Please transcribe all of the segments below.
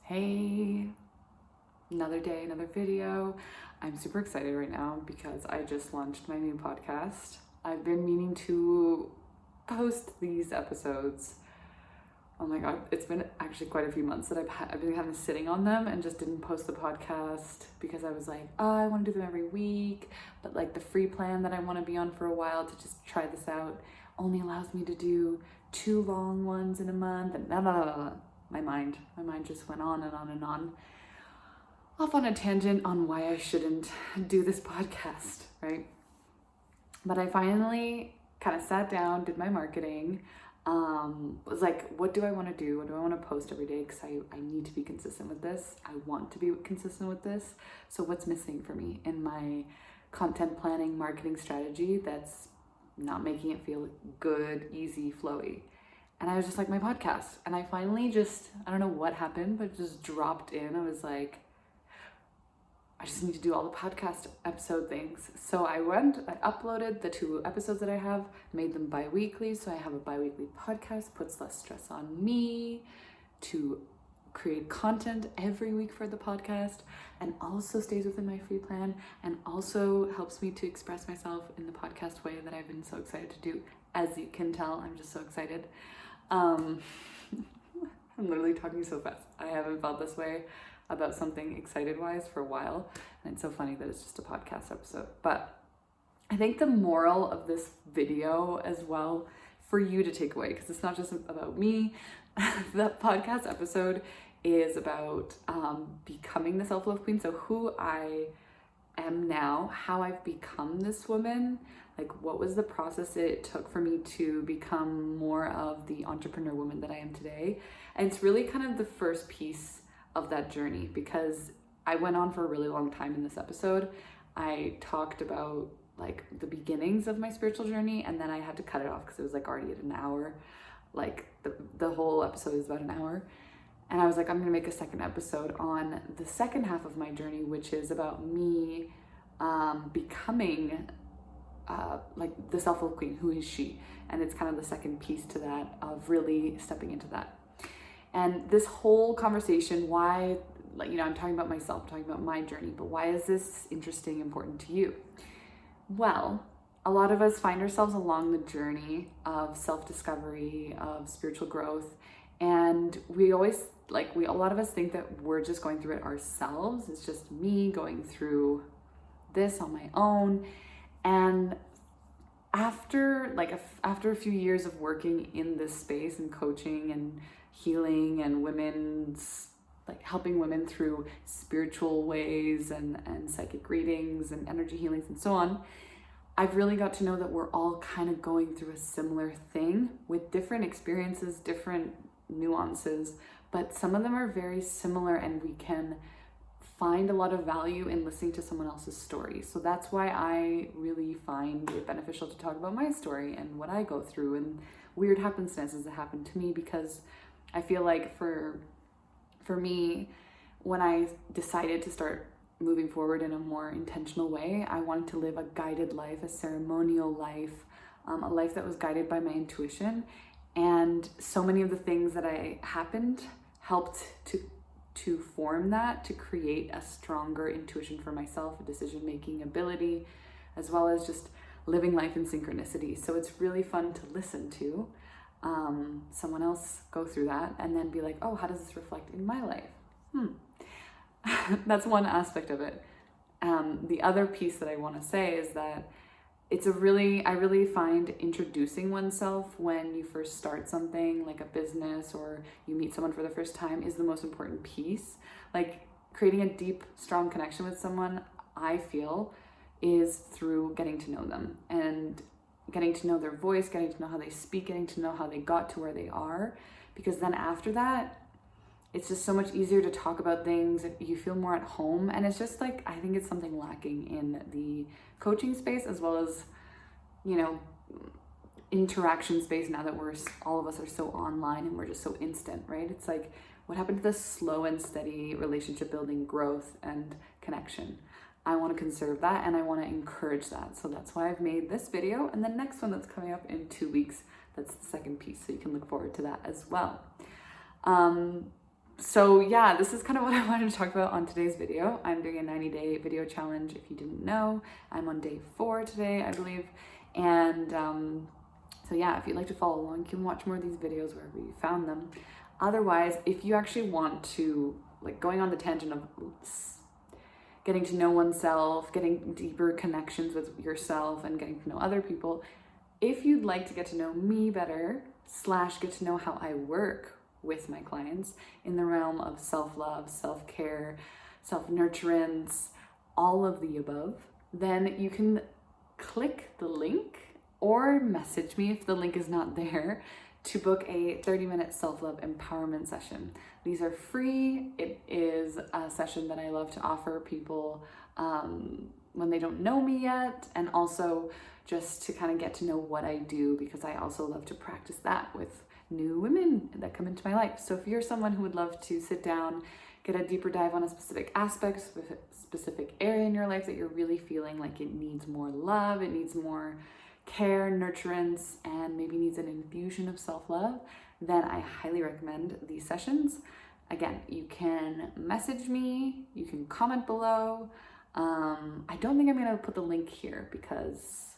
Hey, another day, another video. I'm super excited right now because I just launched my new podcast. I've been meaning to post these episodes. Oh my god, it's been actually quite a few months that I've been kind of sitting on them and just didn't post the podcast because I was like, oh, I want to do them every week, but like the free plan that I want to be on for a while to just try this out only allows me to do 2 long ones in a month. And my mind just went on and on and on, off on a tangent on why I shouldn't do this podcast, right? But I finally kind of sat down, did my marketing, was like, what do I want to do? What do I want to post every day? Because I need to be consistent with this. I want to be consistent with this. So what's missing for me in my content planning, marketing strategy that's not making it feel good, easy, flowy? And I was just like, my podcast. And I finally I don't know what happened, but it just dropped in. I was like, I just need to do all the podcast episode things. So I uploaded the 2 episodes that I have, made them bi-weekly. So I have a bi-weekly podcast, puts less stress on me to create content every week for the podcast, and also stays within my free plan, and also helps me to express myself in the podcast way that I've been so excited to do. As you can tell, I'm just so excited. I'm literally talking so fast. I haven't felt this way about something excited-wise for a while, and it's so funny that it's just a podcast episode. But I think the moral of this video as well, for you to take away, because it's not just about me, the podcast episode is about becoming the self-love queen. So who I am now, how I've become this woman, like what was the process it took for me to become more of the entrepreneur woman that I am today. And it's really kind of the first piece of that journey, because I went on for a really long time in this episode. I talked about like the beginnings of my spiritual journey, and then I had to cut it off because it was like already at an hour. Like the whole episode is about an hour. And I was like, I'm gonna make a second episode on the second half of my journey, which is about me becoming like the self-love queen. Who is she? And it's kind of the second piece to that, of really stepping into that. And this whole conversation, why, like, I'm talking about myself, talking about my journey, but why is this interesting, important to you? Well, a lot of us find ourselves along the journey of self-discovery, of spiritual growth, and a lot of us think that we're just going through it ourselves. It's just me going through this on my own. And after a few years of working in this space and coaching and healing and helping women through spiritual ways and psychic readings and energy healings and so on, I've really got to know that we're all kind of going through a similar thing with different experiences, different nuances, but some of them are very similar, and we can find a lot of value in listening to someone else's story. So that's why I really find it beneficial to talk about my story and what I go through and weird happenstances that happen to me, because I feel like for me, when I decided to start moving forward in a more intentional way, I wanted to live a guided life, a ceremonial life, a life that was guided by my intuition. And so many of the things that happened helped to form that, to create a stronger intuition for myself, a decision-making ability, as well as just living life in synchronicity. So it's really fun to listen to someone else go through that and then be like, oh, how does this reflect in my life? That's one aspect of it. The other piece that I want to say is that I really find introducing oneself when you first start something like a business or you meet someone for the first time is the most important piece. Like, creating a deep, strong connection with someone, I feel, is through getting to know them and getting to know their voice, getting to know how they speak, getting to know how they got to where they are. Because then after that, it's just so much easier to talk about things. You feel more at home. And it's just like, I think it's something lacking in the coaching space, as well as, interaction space, now that all of us are so online and we're just so instant, right? It's like, what happened to the slow and steady relationship building, growth and connection? I want to conserve that, and I want to encourage that. So that's why I've made this video, and the next one that's coming up in 2 weeks, that's the second piece. So you can look forward to that as well. So yeah, this is kind of what I wanted to talk about on today's video. I'm doing a 90-day video challenge. If you didn't know, I'm on day 4 today, I believe. And so yeah, if you'd like to follow along, you can watch more of these videos wherever you found them. Otherwise, if you actually want to, like, going on the tangent of getting to know oneself, getting deeper connections with yourself and getting to know other people, if you'd like to get to know me better, / get to know how I work with my clients in the realm of self-love, self-care, self-nurturance, all of the above, then you can click the link or message me if the link is not there to book a 30-minute self-love empowerment session. These are free. It is a session that I love to offer people when they don't know me yet, and also just to kind of get to know what I do, because I also love to practice that with new women that come into my life. So if you're someone who would love to sit down, get a deeper dive on a specific aspect, specific area in your life that you're really feeling like it needs more love, it needs more care, nurturance, and maybe needs an infusion of self-love, then I highly recommend these sessions. Again, you can message me, you can comment below. I don't think I'm gonna put the link here because,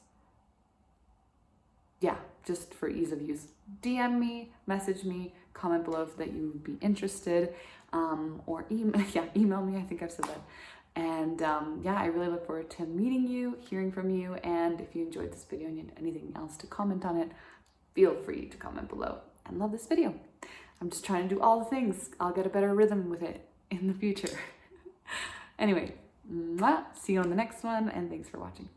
yeah, just for ease of use. DM me, message me, comment below that you would be interested, or email me, I think I've said that. And yeah, I really look forward to meeting you, hearing from you, and if you enjoyed this video and you had anything else to comment on it, feel free to comment below. And love this video. I'm just trying to do all the things. I'll get a better rhythm with it in the future. Anyway, see you on the next one, and thanks for watching.